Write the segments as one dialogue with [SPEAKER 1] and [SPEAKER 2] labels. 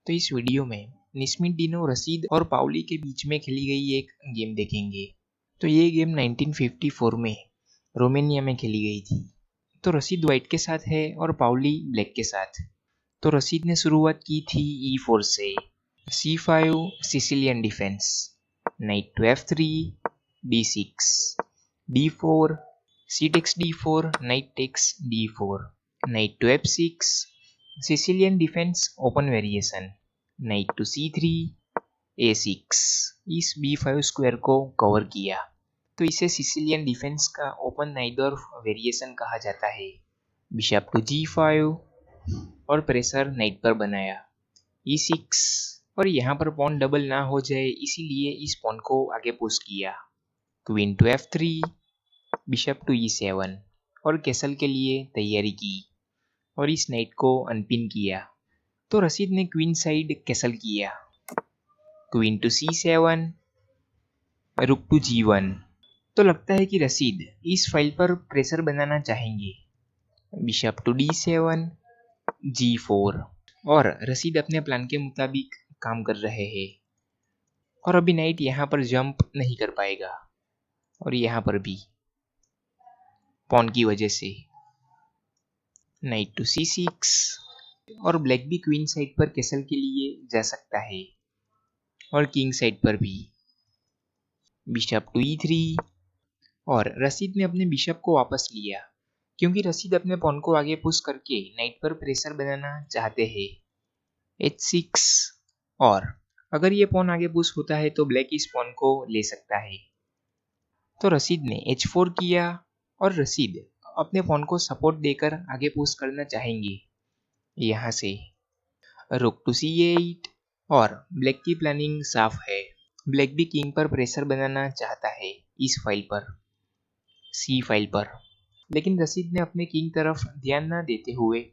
[SPEAKER 1] तो इस वीडियो में निस्मिडिनो रसीद और पाउली के बीच में खेली गई एक गेम देखेंगे। तो ये गेम 1954 में रोमानिया में खेली गई थी। तो रसीद वाइट के साथ है और पाउली ब्लैक के साथ। तो रसीद ने शुरुआत की थी E4 से। C5 Sicilian defence, knight to F3, D6, D4, C takes D4, knight takes D4, knight to F6, Sicilian defence open variation, knight to C3, A6, इस B5 स्क्वायर को कवर किया। तो इसे सिसिलियन डिफेंस का open नाइडोर्फ variation कहा जाता है। Bishop to G5 और प्रेशर नाइट पर बनाया E6, और यहाँ पर पॉन डबल ना हो जाए इसीलिए इस पॉन को आगे पुश किया। Queen to F3, bishop to E7 और कैसल के लिए तैयारी की और इस नाइट को अनपिन किया। तो रसीद ने क्वीन साइड कैसल किया। Queen to C7, rook to G1। तो लगता है कि रसीद इस फाइल पर प्रेशर बनाना चाहेंगे। बिशप टू D7, G4, और रसीद अपने प्लान के मुताबिक काम कर रहे हैं। और अभी नाइट यहाँ पर जंप नहीं कर पाएगा और यहाँ पर भी पॉन की वजह से। नाइट टू C6, और ब्लैक भी क्वीन साइड पर कैसल के लिए जा सकता है और किंग साइड पर भी। बिशप टू E3, और रसीद ने अपने बिशप को वापस लिया क्योंकि रसीद अपने पॉन को आगे पुश करके नाइट पर प्रेशर बनाना चाहते हैं। H6, और अगर ये पॉन आगे पुश होता है तो ब्लैक इस पॉन को ले सकता है। तो रसीद ने H4 किया और रसीद अपने पॉन को सपोर्ट देकर आगे पुश करना चाहेंगे यहाँ से। रुक टू C8, और ब्लैक की प्लानिंग साफ है। ब्लैक भी किंग पर प्रेशर बनाना चाहता है इस फाइल पर, C फाइल पर। लेकिन रसीद ने अपने किंग तरफ ध्यान न देते हुए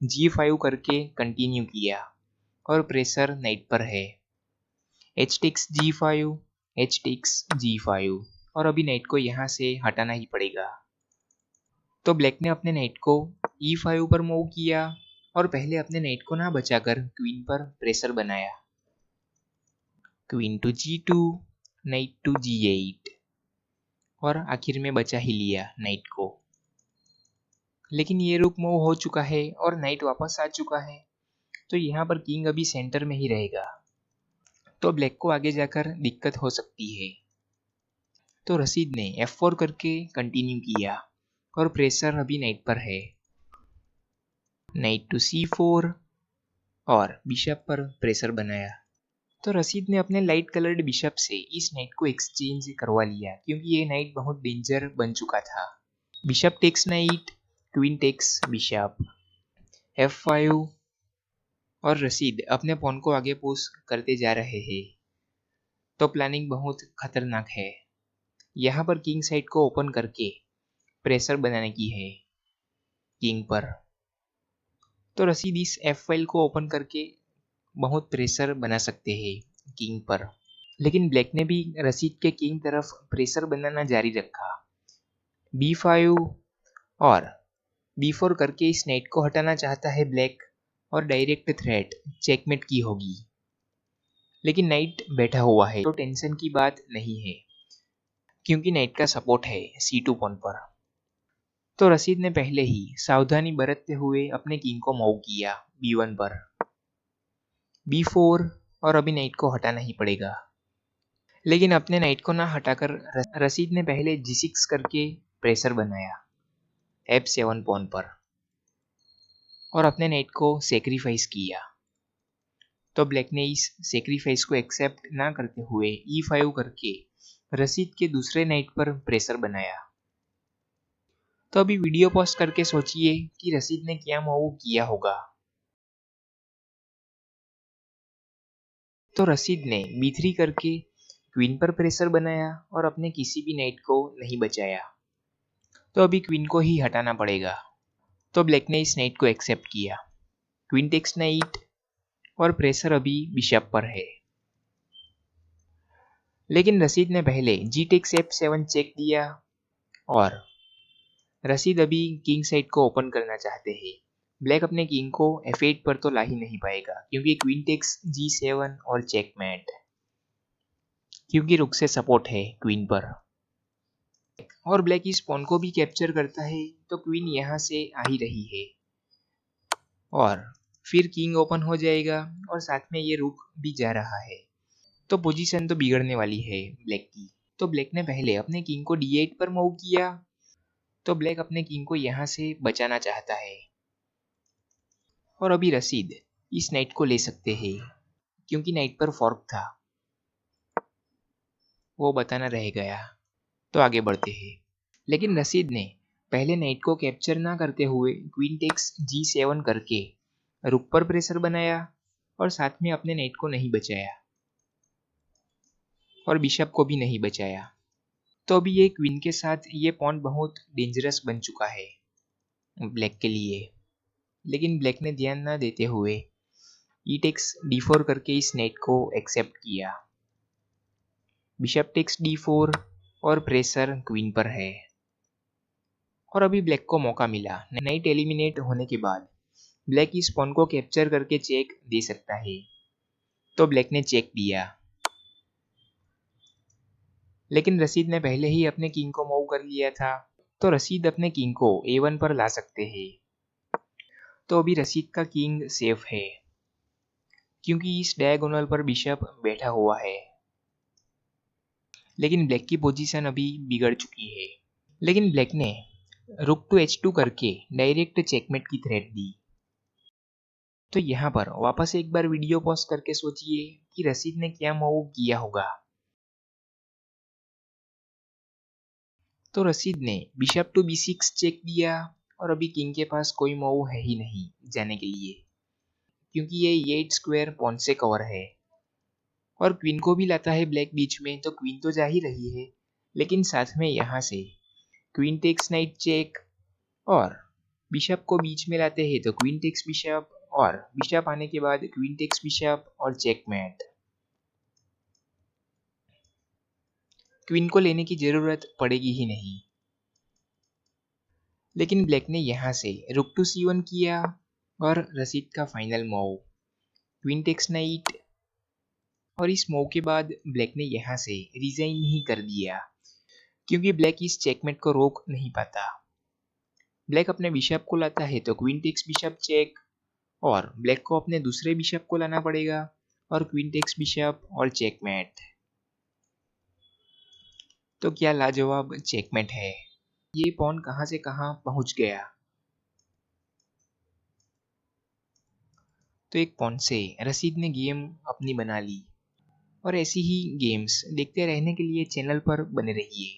[SPEAKER 1] G5 करके कंटिन्यू किया और प्रेशर नाइट पर है। H takes G5, H takes G5, और अभी नाइट को यहाँ से हटाना ही पड़ेगा। तो ब्लैक ने अपने नाइट को E5 पर मूव किया और पहले अपने नाइट को ना बचाकर क्वीन पर प्रेशर बनाया। Queen to G2, night to G8, और आखिर में बचा ही लिया नाइट को। लेकिन ये रुक मूव हो चुका है और नाइट वापस आ चुका है, तो यहाँ पर किंग अभी सेंटर में ही रहेगा। तो ब्लैक को आगे जाकर दिक्कत हो सकती है। तो रसीद ने F4 करके कंटिन्यू किया और प्रेशर अभी नाइट पर है। नाइट टू C4, और बिशप पर प्रेशर बनाया। तो रसीद ने अपने लाइट कलर्ड बिशप से इस नाइट को एक्सचेंज करवा लिया क्योंकि ये नाइट बहुत डेंजर बन चुका था। Bishop takes knight, queen takes bishop, F5, और रसीद अपने पॉन को आगे पुश करते जा रहे हैं। तो प्लानिंग बहुत खतरनाक है। यहाँ पर किंग साइड को ओपन करके प्रेशर बनाने की है किंग पर। तो रसीद इस F फाइल को ओपन करके बहुत प्रेशर बना सकते हैं किंग पर। लेकिन ब्लैक ने भी रसीद के किंग तरफ प्रेशर बनाना जारी रखा। B5, और B4 करके इस नाइट को हटाना चाहता है ब्लैक, और डायरेक्ट थ्रेट चेकमेट की होगी। लेकिन नाइट बैठा हुआ है तो टेंशन की बात नहीं है क्योंकि नाइट का सपोर्ट है C2 पॉन पर। तो रसीद ने पहले ही सावधानी बरतते हुए अपने किंग को मूव किया B1 पर। B4, और अभी नाइट को हटाना ही पड़ेगा। लेकिन अपने नाइट को ना हटाकर रसीद ने पहले G6 करके प्रेशर बनाया F7 पॉन पर और अपने नाइट को सेक्रीफाइस किया। तो ब्लैक ने इस सेक्रीफाइस को एक्सेप्ट ना करते हुए E5 करके रसीद के दूसरे नाइट पर प्रेशर बनाया। तो अभी वीडियो पॉज करके सोचिए कि रसीद ने क्या मूव किया होगा। तो रसीद ने B3 करके क्वीन पर प्रेशर बनाया और अपने किसी भी नाइट को नहीं बचाया। तो अभी क्वीन को ही हटाना पड़ेगा। तो ब्लैक ने इस नाइट को एक्सेप्ट किया। क्वीन टेक्स नाइट, और प्रेशर अभी बिशप पर है। लेकिन रसीद ने पहले G टेक्स F7 चेक दिया और रसीद अभी किंग साइड को ओपन करना चाहते हैं ब्लैक अपने किंग को F8 पर तो ला ही नहीं पाएगा क्योंकि क्वीन टेक्स G7 और चेकमेट, क्योंकि रुक से सपोर्ट है क्वीन पर। और ब्लैक इस पॉन को भी कैप्चर करता है तो क्वीन यहाँ से आ ही रही है और फिर किंग ओपन हो जाएगा और साथ में ये रुक भी जा रहा है, तो पोजीशन तो बिगड़ने वाली है ब्लैक की। तो ब्लैक ने पहले अपने किंग को D8 पर मूव किया, तो ब्लैक अपने किंग को यहाँ से बचाना चाहता है और अभी रसीद इस नाइट को ले सकते हैं क्योंकि नाइट पर फॉर्क था, वो बताना रह गया। तो आगे बढ़ते हैं, लेकिन रसीद ने पहले नाइट को कैप्चर ना करते हुए क्वीन टेक्स G7 करके रुक पर प्रेशर बनाया और साथ में अपने नाइट को नहीं बचाया और बिशप को भी नहीं बचाया। तो अभी ये क्वीन के साथ ये पॉन बहुत डेंजरस बन चुका है ब्लैक के लिए, लेकिन ब्लैक ने ध्यान ना देते हुए E टेक्स D4 करके इस नाइट को एक्सेप्ट किया। बिशप टेक्स D4 और प्रेशर क्वीन पर है और अभी ब्लैक को मौका मिला। नाइट एलिमिनेट होने के बाद ब्लैक इस पॉन को कैप्चर करके चेक दे सकता है, तो ब्लैक ने चेक दिया, लेकिन रसीद ने पहले ही अपने किंग को मूव कर लिया था, तो रसीद अपने किंग को A1 पर ला सकते हैं। तो अभी रसीद का किंग सेफ है क्योंकि इस डायगोनल पर बिशप बैठा हुआ है, लेकिन ब्लैक की पोजीशन अभी बिगड़ चुकी है। लेकिन ब्लैक ने रुक टू H2 करके डायरेक्ट चेकमेट की थ्रेट दी। तो यहाँ पर वापस एक बार वीडियो पॉज करके सोचिए कि रसीद ने क्या मूव किया होगा। तो रसीद ने बिशप टू B6 चेक दिया और अभी किंग के पास कोई मूव है ही नहीं जाने के लिए, क्योंकि ये 8 स्क्वायर पॉन से कवर है और क्वीन को भी लाता है ब्लैक बीच में, तो क्वीन तो जा ही रही है, लेकिन साथ में यहाँ से क्वीन टेक्स नाइट चेक और बिशप को बीच में लाते हैं, तो क्वीन टेक्स बिशप और बिशप आने के बाद क्वीन टेक्स बिशप और चेकमेट। क्वीन को लेने की जरूरत पड़ेगी ही नहीं, लेकिन ब्लैक ने यहाँ से रुक टू C1 किया और रसीद का final move queen takes knight, और इस मूव के बाद ब्लैक ने यहाँ से रिजाइन ही कर दिया क्योंकि ब्लैक इस चेकमेट को रोक नहीं पाता। ब्लैक अपने बिशप को लाता है तो क्वीन टेक्स बिशप चेक और ब्लैक को अपने दूसरे बिशप को लाना पड़ेगा और क्वीन टेक्स बिशप और चेकमेट। तो क्या लाजवाब चेकमेट है, ये पॉन कहां से कहां पहुंच गया। तो एक पॉन से रसीद ने गेम अपनी बना ली और ऐसी ही गेम्स देखते रहने के लिए चैनल पर बने रहिए।